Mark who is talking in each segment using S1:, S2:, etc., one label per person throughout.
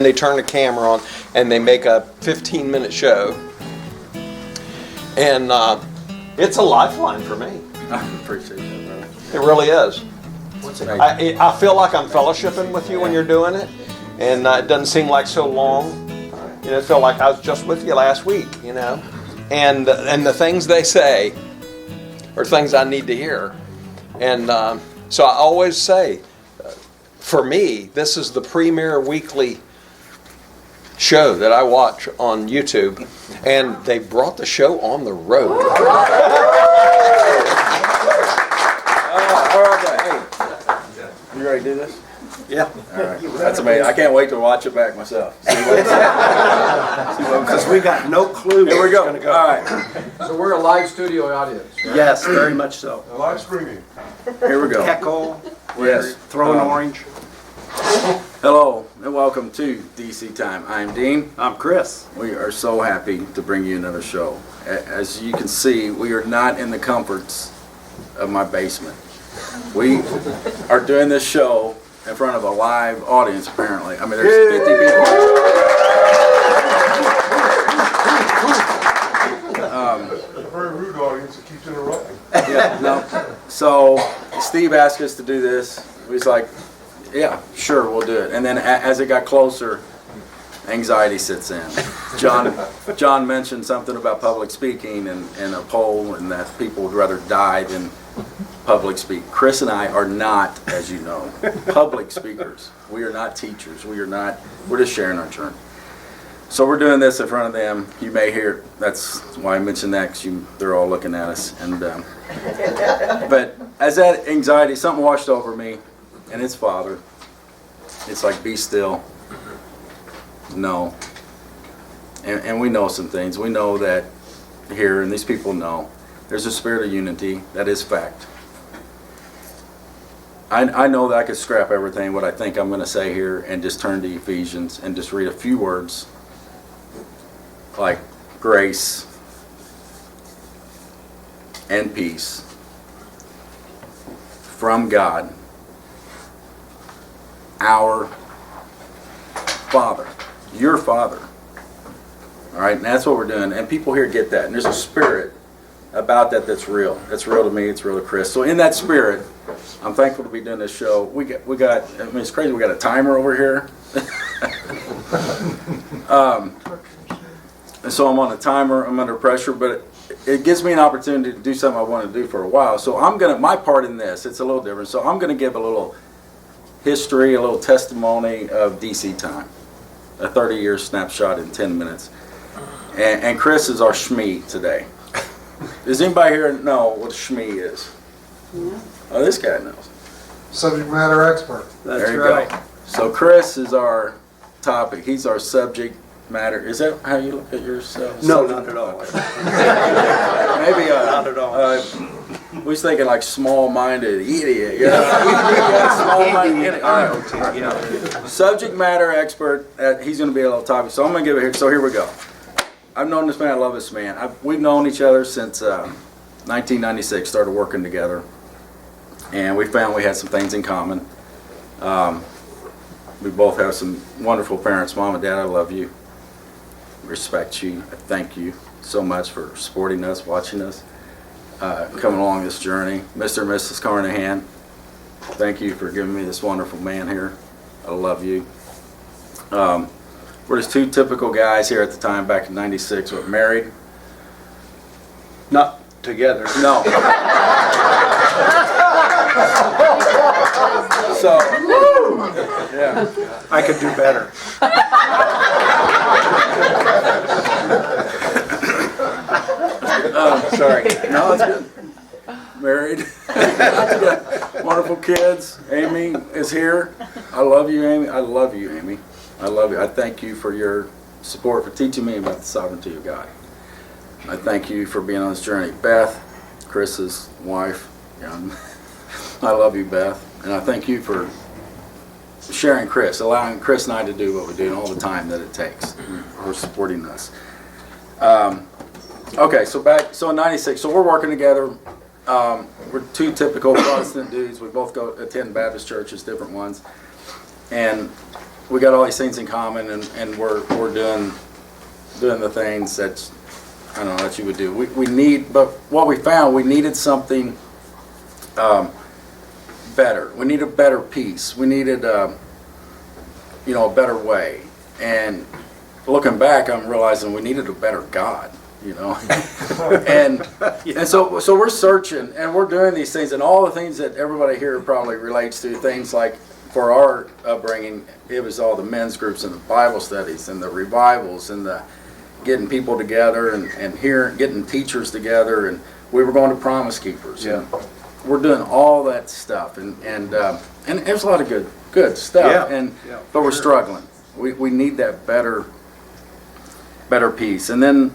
S1: They turn the camera on and they make a 15-minute show. And it's a lifeline for me.
S2: I appreciate that, brother.
S1: It really is.
S2: What's it?
S1: I feel like I'm fellowshipping with you when you're doing it. And it doesn't seem like so long. You know, it felt like I was just with you last week, you know. And the things they say are things I need to hear. And so I always say, for me, this is the premier weekly show that I watch on YouTube. And they brought the show on the road.
S2: All right, hey, you ready to do this?
S1: Yeah.
S2: All right. That's amazing. I can't wait to watch it back myself.
S3: Because we got no clue.
S2: Here we go.
S3: Where it's gonna
S2: All right.
S4: So we're a live studio audience, right?
S3: Yes, very much so.
S5: A live streaming.
S2: Here we go.
S3: Heckle,
S2: Yes.
S3: throwing orange.
S2: Hello and welcome to DC Time. I'm Dean.
S3: I'm Chris.
S2: We are so happy to bring you another show. As you can see, we are not in the comforts of my basement. We are doing this show in front of a live audience, apparently. I mean, there's 50 people.
S5: It's a very rude audience that keeps interrupting.
S2: Yeah, no. So Steve asked us to do this. We was like, yeah, sure, we'll do it. And then as it got closer, anxiety sits in. John mentioned something about public speaking and a poll, and that people would rather die than public speak. Chris and I are not, as you know, public speakers. We are not teachers. We're just sharing our journey. So we're doing this in front of them. You may hear, that's why I mentioned that, because they're all looking at us. And but as that anxiety, something washed over me, and it's Father. It's like, be still. No. And we know some things. We know that here, and these people know, there's a spirit of unity. That is fact. I know that I could scrap everything, what I think I'm going to say here, and just turn to Ephesians and just read a few words like grace and peace from God, our Father, your Father. All right, and that's what we're doing. And people here get that. And there's a spirit about that that's real. It's real to me. It's real to Chris. So in that spirit, I'm thankful to be doing this show. We got. I mean, it's crazy. We got a timer over here. And so I'm on a timer. I'm under pressure, but it gives me an opportunity to do something I want to do for a while. So my part in this, it's a little different. So I'm going to give a little history, a little testimony of DC Time, a 30-year snapshot in 10 minutes. And Chris is our SHME today. Does anybody here know what a SHME is? Yeah. Oh, this guy knows.
S5: Subject matter expert.
S3: That's
S2: there you
S3: right.
S2: go. So Chris is our topic. He's our subject matter. Is that how you look at yourself?
S3: No, not at all.
S2: Maybe
S3: Not at all.
S2: we was thinking like small-minded idiot. You know? Small-minded idiot. All right.
S3: Yeah.
S2: Subject matter expert. He's going to be a little topic. So I'm going to give it here. So here we go. I've known this man. I love this man. We've known each other since 1996. Started working together, and we found we had some things in common. We both have some wonderful parents. Mom and Dad, I love you. Respect you. I thank you so much for supporting us, watching us, coming along this journey. Mr. and Mrs. Carnahan, thank you for giving me this wonderful man here. I love you. We're just two typical guys here at the time, back in '96. We're married.
S3: Not together.
S2: No. So, yeah.
S3: I could do better.
S2: Sorry. No, it's good. Married. Wonderful kids. Amy is here. I love you, Amy. I love you, Amy. I love you. I thank you for your support, for teaching me about the sovereignty of God. I thank you for being on this journey. Beth, Chris's wife. I love you, Beth. And I thank you for sharing Chris, allowing Chris and I to do what we do and all the time that it takes for supporting us. Okay, so in '96, so we're working together. We're two typical Protestant dudes. We both attend Baptist churches, different ones. And we got all these things in common, and we're doing the things that's, I don't know, that you would do. We need, but what we found, we needed something better. We needed a better peace. We needed, a better way. And looking back, I'm realizing we needed a better God, and so we're searching, and we're doing these things, and all the things that everybody here probably relates to, things like, for our upbringing, it was all the men's groups and the Bible studies and the revivals and the getting people together and getting teachers together, and we were going to Promise Keepers.
S3: Yeah.
S2: And we're doing all that stuff, and there's a lot of good stuff.
S3: Yeah.
S2: But we're struggling. We need that better peace. And then,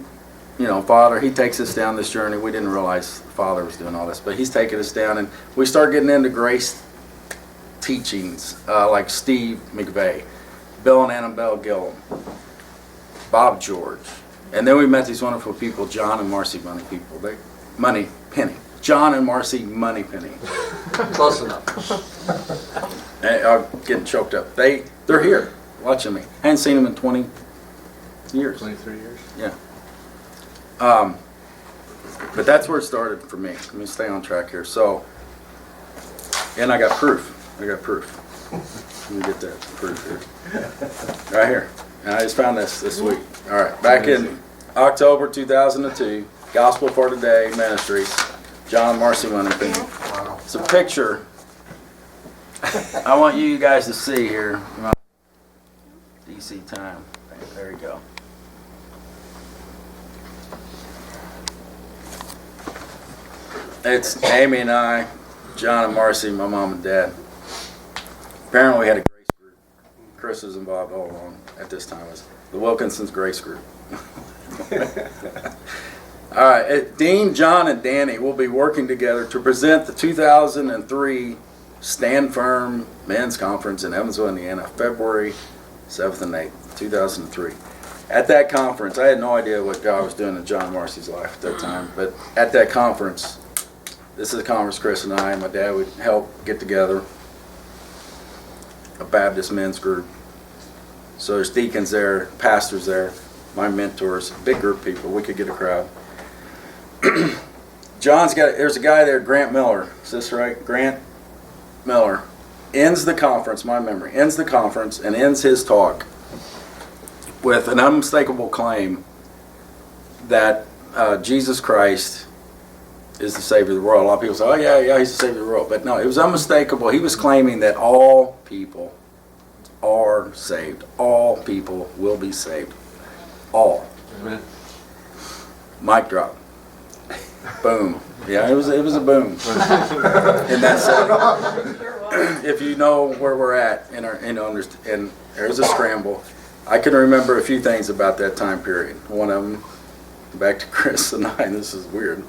S2: Father, he takes us down this journey. We didn't realize Father was doing all this, but he's taking us down, and we start getting into grace teachings like Steve McVeigh, Bill and Annabelle Gillum, Bob George, and then we met these wonderful people, John and Marcy Moneypenny. John and Marcy Moneypenny.
S4: Close enough.
S2: I'm getting choked up. They're here watching me. I hadn't seen them in 20 years.
S3: 23 years.
S2: Yeah. But that's where it started for me. Let me stay on track here. So, and I got proof. Let me get that proof here. Right here. And I just found this week. All right. Back in October 2002, Gospel for Today Ministries, John and Marcy Moneypenny. It's a picture I want you guys to see here. DC time. There you go. It's Amy and I, John and Marcy, my mom and dad. Apparently we had a grace group. Chris was involved all along at this time. It was the Wilkinson's Grace Group. All right, Dean, John, and Danny will be working together to present the 2003 Stand Firm Men's Conference in Evansville, Indiana, February 7th and 8th, 2003. At that conference, I had no idea what God was doing in John and Marcy's life at that time, but at that conference, this is a conference Chris and I and my dad would help get together, a Baptist men's group. So there's deacons there, pastors there, my mentors, big group of people. We could get a crowd. There's a guy there, Grant Miller. Is this right? Grant Miller ends the conference, my memory, ends the conference and ends his talk with an unmistakable claim that Jesus Christ is the Savior of the world. A lot of people say, oh yeah, he's the Savior of the world. But no, it was unmistakable. He was claiming that all people are saved. All people will be saved. All.
S4: Amen.
S2: Mic drop. Boom. Yeah, it was a boom. In that setting. If you know where we're at and there's a scramble. I can remember a few things about that time period. One of them, back to Chris and I, this is weird.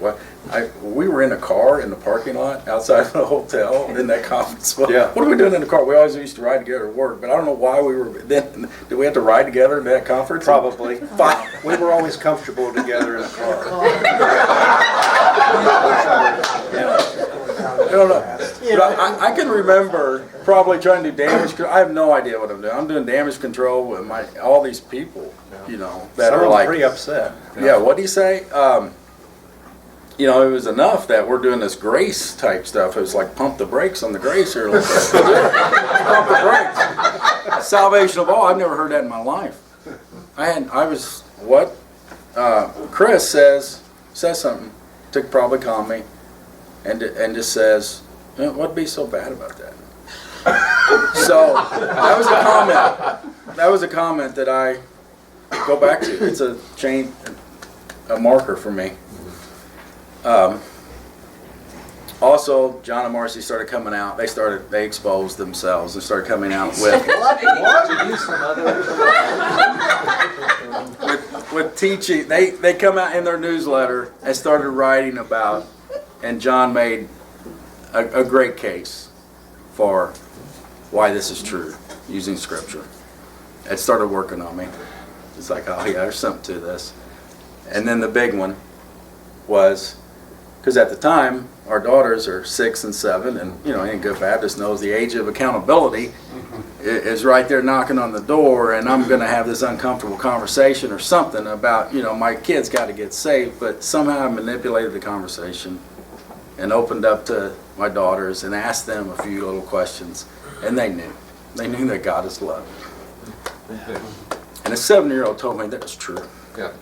S2: We were in a car in the parking lot outside of the hotel in that conference.
S3: Yeah.
S2: What are we doing in the car? We always used to ride together to work, but I don't know why we were then. Did we have to ride together in that conference?
S3: Probably. We were always comfortable together in the car.
S2: I don't know. But I can remember probably trying to do damage control. I have no idea what I'm doing. I'm doing damage control with all these people, that are like
S3: pretty upset.
S2: Yeah, what do you say? It was enough that we're doing this grace type stuff. It was like pump the brakes on the grace here. Like, pump the brakes. Salvation of all. I've never heard that in my life. Chris says something to probably calm me, and just says, what'd be so bad about that? So that was a comment. That was a comment that I go back to. It's a marker for me. Also, John and Marcy started coming out. They exposed themselves and started coming out with teaching. They come out in their newsletter and started writing about, and John made a great case for why this is true using Scripture. It started working on me. It's like, oh yeah, there's something to this. And then the big one was, because at the time, our daughters are 6 and 7, and any good Baptist knows the age of accountability is right there knocking on the door, and I'm going to have this uncomfortable conversation or something about, my kids got to get saved, but somehow I manipulated the conversation and opened up to my daughters and asked them a few little questions, and they knew that God is love. And a 7-year-old told me that was true.
S4: Yeah.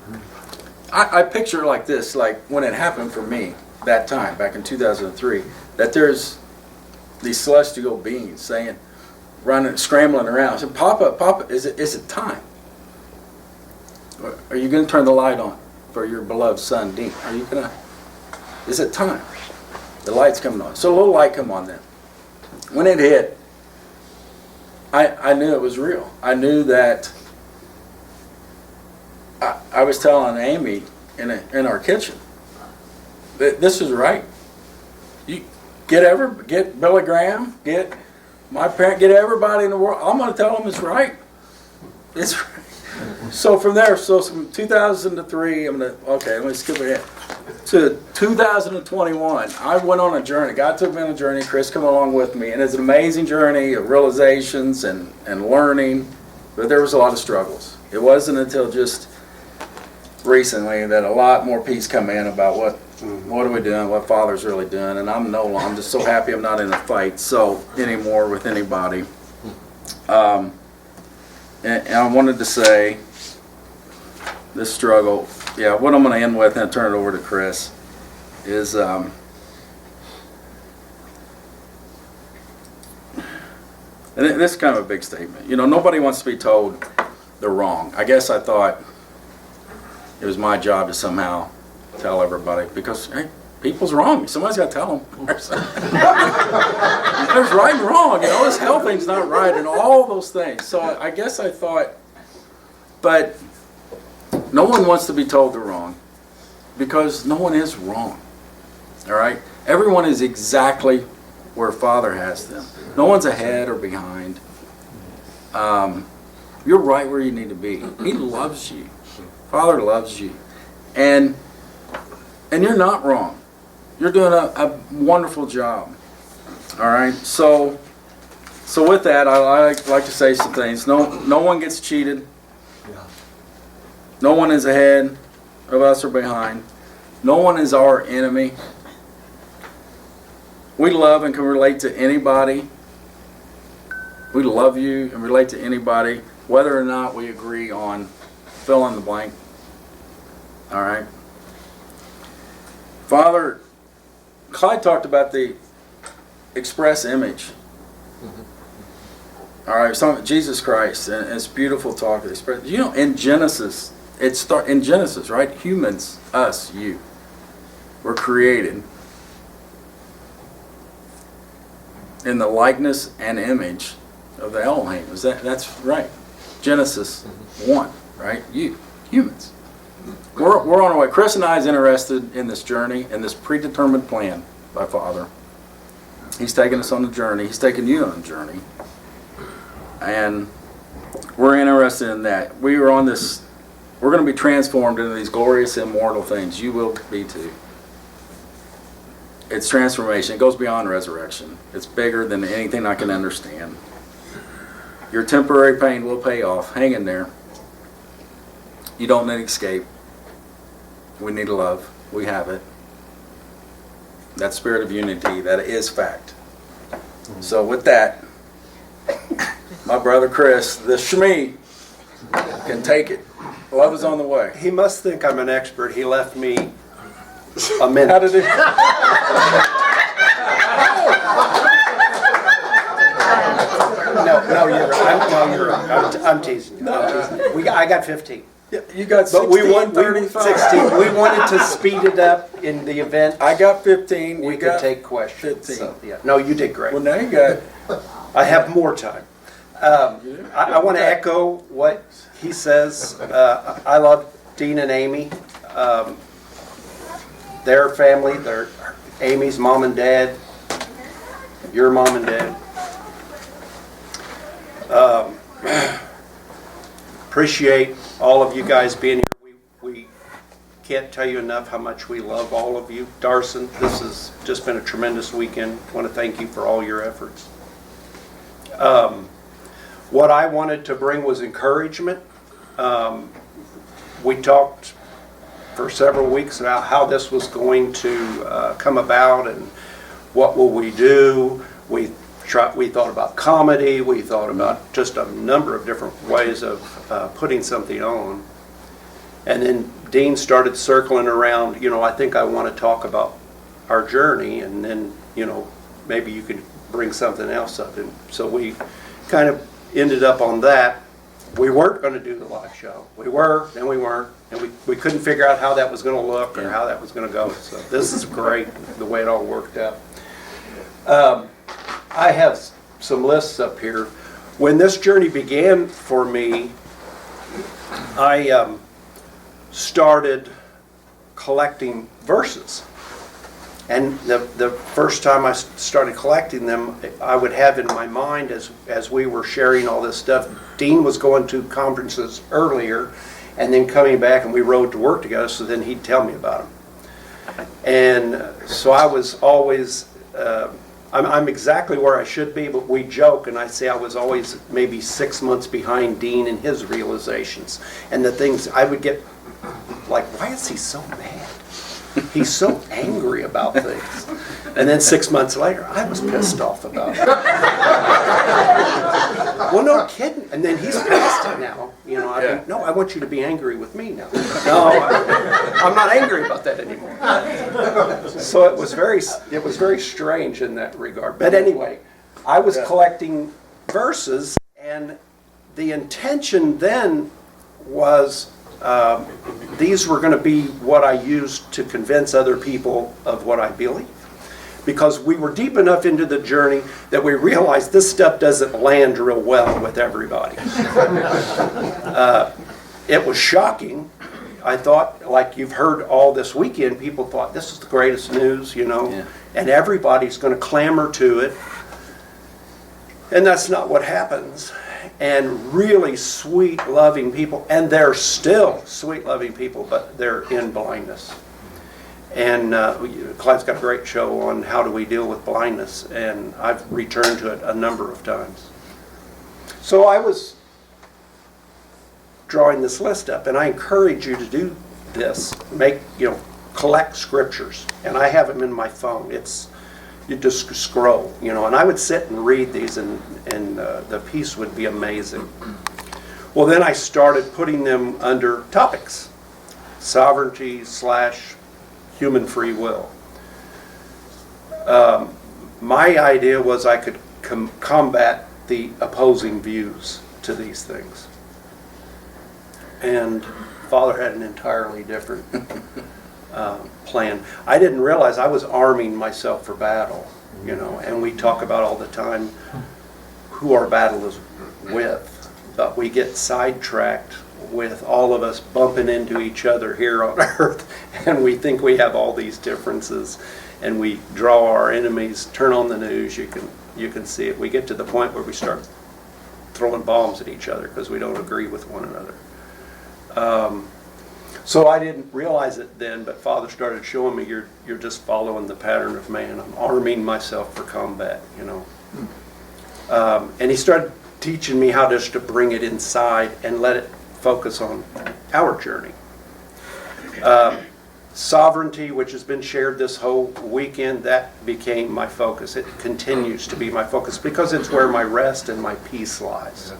S2: I picture it like this, like when it happened for me that time, back in 2003, that there's these celestial beings saying, running, scrambling around, saying, Papa, is it time? Are you going to turn the light on for your beloved son, Dean? Is it time? The light's coming on. So a little light come on then. When it hit, I knew it was real. I knew that I was telling Amy in our kitchen that this is right. You get Billy Graham, get my parent, get everybody in the world. I'm going to tell them it's right. It's right. So from there, from 2003, let me skip ahead to 2021. I went on a journey. God took me on a journey. Chris came along with me, and it's an amazing journey of realizations and learning. But there was a lot of struggles. It wasn't until just recently that a lot more peace come in about what are we doing, what Father's really doing, and I'm just so happy I'm not in a fight anymore with anybody. And I wanted to say this struggle, what I'm going to end with and turn it over to Chris is and this is kind of a big statement. Nobody wants to be told they're wrong. I guess I thought it was my job to somehow tell everybody, because people's wrong. Somebody's got to tell them. There's right and wrong. This hell thing's not right, and all those things. So I guess I thought, but no one wants to be told they're wrong, because no one is wrong. All right? Everyone is exactly where Father has them. No one's ahead or behind. You're right where you need to be. He loves you. Father loves you. And you're not wrong. You're doing a wonderful job. All right? So with that, I like to say some things. No one gets cheated. No one is ahead of us or behind. No one is our enemy. We love and can relate to anybody. We love you and relate to anybody, whether or not we agree on fill in the blank. All right. Father, Clyde talked about the express image. All right, Jesus Christ, and it's beautiful talk. In Genesis, in Genesis, right? Humans, us, you, were created in the likeness and image of the Elohim. That's right? Genesis 1, right? You, humans. We're on our way. Chris and I is interested in this journey and this predetermined plan by Father. He's taking us on a journey. He's taking you on a journey. And we're interested in that. We're going to be transformed into these glorious immortal things. You will be too. It's transformation. It goes beyond resurrection. It's bigger than anything I can understand. Your temporary pain will pay off. Hang in there. You don't need escape. We need love. We have it. That spirit of unity, that is fact. So with that, my brother Chris, the Shmi, can take it. Love is on the way.
S3: He must think I'm an expert. He left me a minute.
S2: How did it?
S3: You're right. I'm teasing you. I got 15.
S2: You got 16,
S3: But we won
S2: 35.
S3: 16. We wanted to speed it up in the event.
S2: I got 15.
S3: We could take questions.
S2: 15.
S3: So, yeah. No, you did great.
S2: Well, now you got.
S3: I have more time. I want to echo what he says. I love Dean and Amy. Their family, their Amy's mom and dad, your mom and dad. Appreciate all of you guys being here. We can't tell you enough how much we love all of you. Darson, this has just been a tremendous weekend. I want to thank you for all your efforts. What I wanted to bring was encouragement. We talked for several weeks about how this was going to come about and what will we do. We thought about comedy. We thought about just a number of different ways of putting something on. And then Dean started circling around, I think I want to talk about our journey, and then, maybe you could bring something else up. And so we kind of ended up on that. We weren't going to do the live show. We were, then we weren't, and we couldn't figure out how that was going to look or how that was going to go. So this is great, the way it all worked out. I have some lists up here. When this journey began for me, I started collecting verses. And the first time I started collecting them, I would have in my mind as we were sharing all this stuff. Dean was going to conferences earlier and then coming back, and we rode to work together, so then he'd tell me about them. And so I was always, I'm exactly where I should be, but we joke, and I say I was always maybe 6 months behind Dean in his realizations. And the things I would get, like, why is he so mad? He's so angry about things. And then 6 months later, I was pissed off about it. Well, no kidding. And then he's past it now. No, I want you to be angry with me now. No, I'm not angry about that anymore. So it was very strange in that regard. But anyway, I was collecting verses, and the intention then was these were going to be what I used to convince other people of what I believe. Because we were deep enough into the journey that we realized this stuff doesn't land real well with everybody. It was shocking. I thought, like you've heard all this weekend, people thought this is the greatest news, and everybody's going to clamor to it. And that's not what happens. And really sweet, loving people, and they're still sweet, loving people, but they're in blindness. And Clyde's got a great show on how do we deal with blindness, and I've returned to it a number of times. So I was drawing this list up, and I encourage you to do this. Collect scriptures, and I have them in my phone. You just scroll, and I would sit and read these, and the piece would be amazing. Well, then I started putting them under topics: sovereignty / human free will. My idea was I could combat the opposing views to these things. And Father had an entirely different plan. I didn't realize I was arming myself for battle, and we talk about all the time who our battle is with, but we get sidetracked with all of us bumping into each other here on earth, and we think we have all these differences, and we draw our enemies. Turn on the news, you can see it. We get to the point where we start throwing bombs at each other because we don't agree with one another. So I didn't realize it then, but Father started showing me you're just following the pattern of man. I'm arming myself for combat, and he started teaching me how just to bring it inside and let it focus on our journey. Sovereignty, which has been shared this whole weekend, that became my focus. It continues to be my focus because it's where my rest and my peace lies.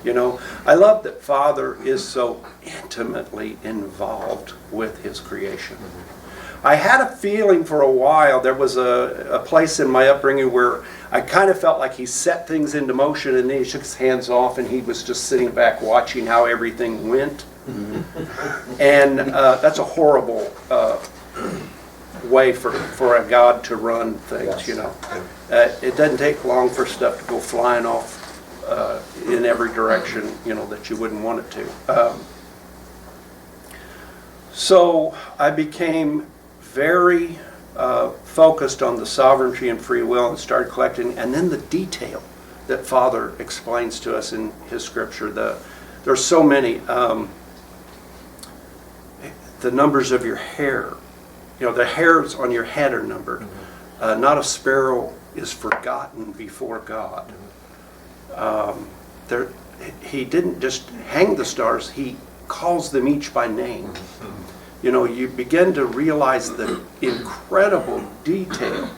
S3: I love that Father is so intimately involved with his creation. I had a feeling for a while, there was a place in my upbringing where I kind of felt like he set things into motion and then he took his hands off and he was just sitting back watching how everything went. And that's a horrible way for a God to run things, It doesn't take long for stuff to go flying off in every direction, that you wouldn't want it to. So I became very focused on the sovereignty and free will and started collecting, and then the detail that Father explains to us in his scripture. There's so many. the numbers of your hair. You know, the hairs on your head are numbered. Not a sparrow is forgotten before God. He didn't just hang the stars, he calls them each by name. You know, you begin to realize the incredible detail.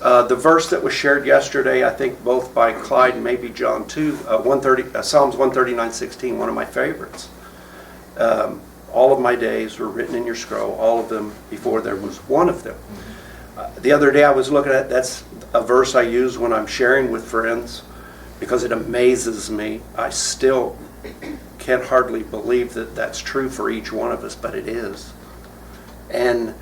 S3: The verse that was shared yesterday, I think both by Clyde and maybe John too, Psalms 139:16, one of my favorites. All of my days were written in your scroll, all of them before there was one of them. The other day I was looking at, that's a verse I use when I'm sharing with friends because it amazes me. I still can't hardly believe that that's true for each one of us, but it is. And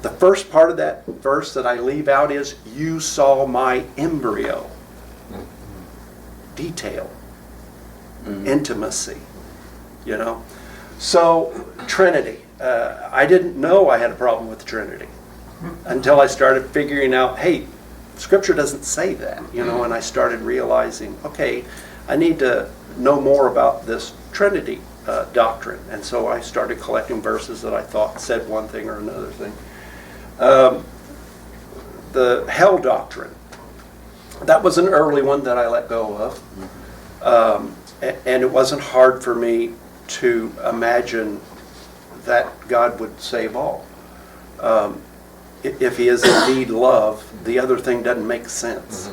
S3: the first part of that verse that I leave out is, you saw my embryo. Detail. Intimacy. You know? So, Trinity. I didn't know I had a problem with the Trinity until I started figuring out, hey, Scripture doesn't say that, you know, and I started realizing, okay, I need to know more about this Trinity doctrine. And so I started collecting verses that I thought said one thing or another thing. The hell doctrine, that was an early one that I let go of. And it wasn't hard for me to imagine that God would save all. If he is indeed love, the other thing doesn't make sense.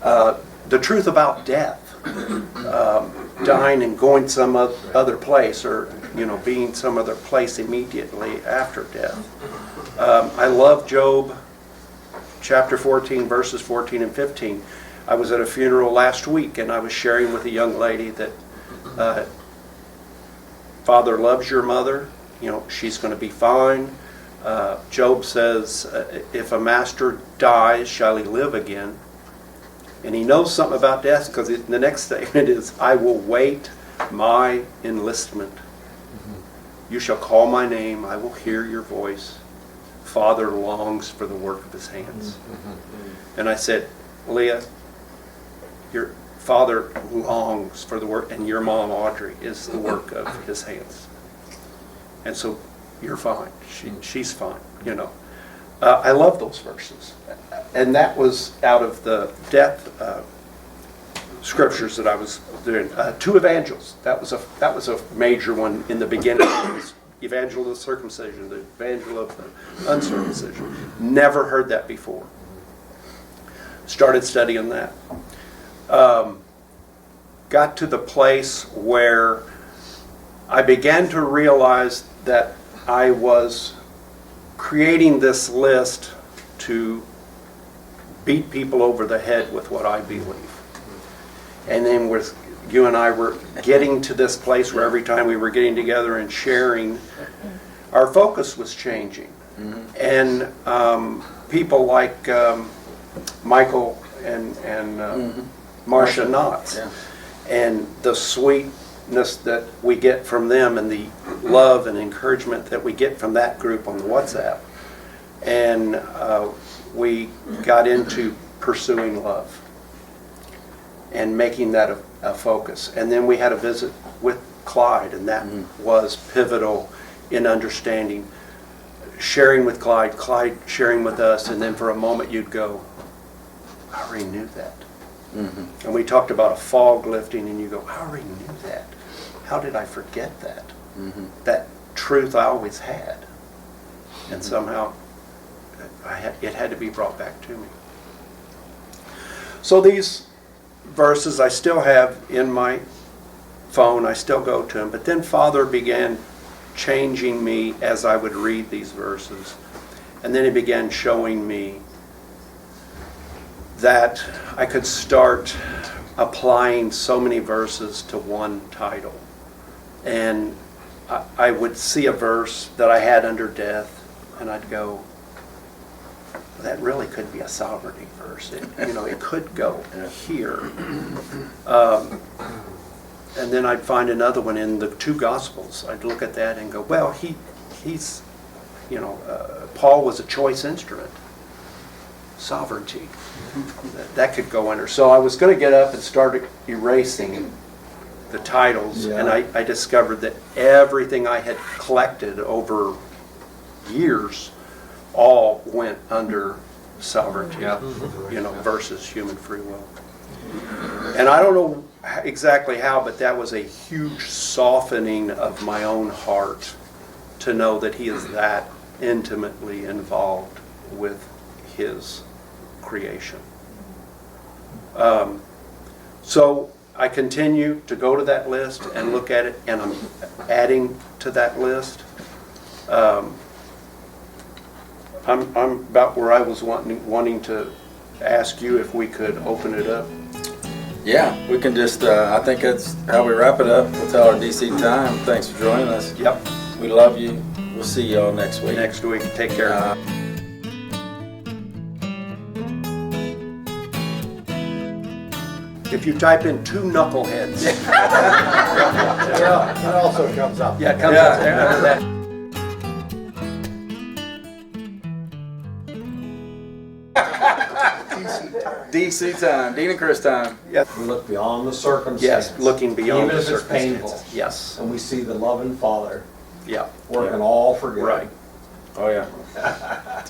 S3: The truth about death, dying and going some other place, or you know, being some other place immediately after death. I love Job chapter 14, verses 14 and 15. I was at a funeral last week, and I was sharing with a young lady that Father loves your mother. You know, she's going to be fine. Job says, if a master dies, shall he live again? And he knows something about death because the next statement is, I will wait my enlistment. You shall call my name, I will hear your voice. Father longs for the work of his hands. And I said, Leah, your father longs for the work, and your mom, Audrey, is the work of his hands. And so you're fine. She's fine, you know. I love those verses. And that was out of the death scriptures that I was doing. Two evangels. That was a major one in the beginning. It was evangel of the circumcision, the evangel of the uncircumcision. Never heard that before. Started studying that. Got to the place where I began to realize that I was creating this list to beat people over the head with what I believe. And then with you and I were getting to this place where every time we were getting together and sharing, our focus was changing. And people like Michael and Marcia Knotts, and the sweetness that we get from them, and the love and encouragement that we get from that group on WhatsApp. And we got into pursuing love and making that a focus. And then we had a visit with Clyde, and that was pivotal in understanding, sharing with Clyde, Clyde sharing with us, and then for a moment you'd go, I already knew that. And we talked about a fog lifting, and you go, I already knew that. How did I forget that? That truth I always had. And somehow it had to be brought back to me. So these verses I still have in my phone. I still go to them. But then Father began changing me as I would read these verses. And then he began showing me that I could start applying so many verses to one title. And I would see a verse that I had under death, and I'd go, that really could be a sovereignty verse. It could go here. And then I'd find another one in the two Gospels. I'd look at that and go, well, he's Paul was a choice instrument. Sovereignty. That could go under. So I was going to get up and start erasing the titles, and
S6: Yeah.
S3: I discovered that everything I had collected over years all went under sovereignty, versus human free will. And I don't know exactly how, but that was a huge softening of my own heart to know that he is that intimately involved with his creation. So I continue to go to that list and look at it, and I'm adding to that list. I'm about where I was wanting to ask you if we could open it up.
S2: Yeah, we can just, I think that's how we wrap it up. We'll tell our DC time. Thanks for joining us.
S3: Yep,
S2: We love you. We'll see you all next week.
S3: next week. Take care. If you type in two knuckleheads.
S6: Yeah, that also comes up.
S3: Yeah, it comes up there under that.
S2: DC time, Dean and Chris time.
S6: We look beyond the circumstance.
S3: Yes, looking beyond
S6: Even
S3: the
S6: if it's
S3: circumstances.
S6: painful.
S3: Yes,
S6: And we see the loving Father
S3: yeah,
S6: working all for good.
S3: right.
S2: Oh, yeah.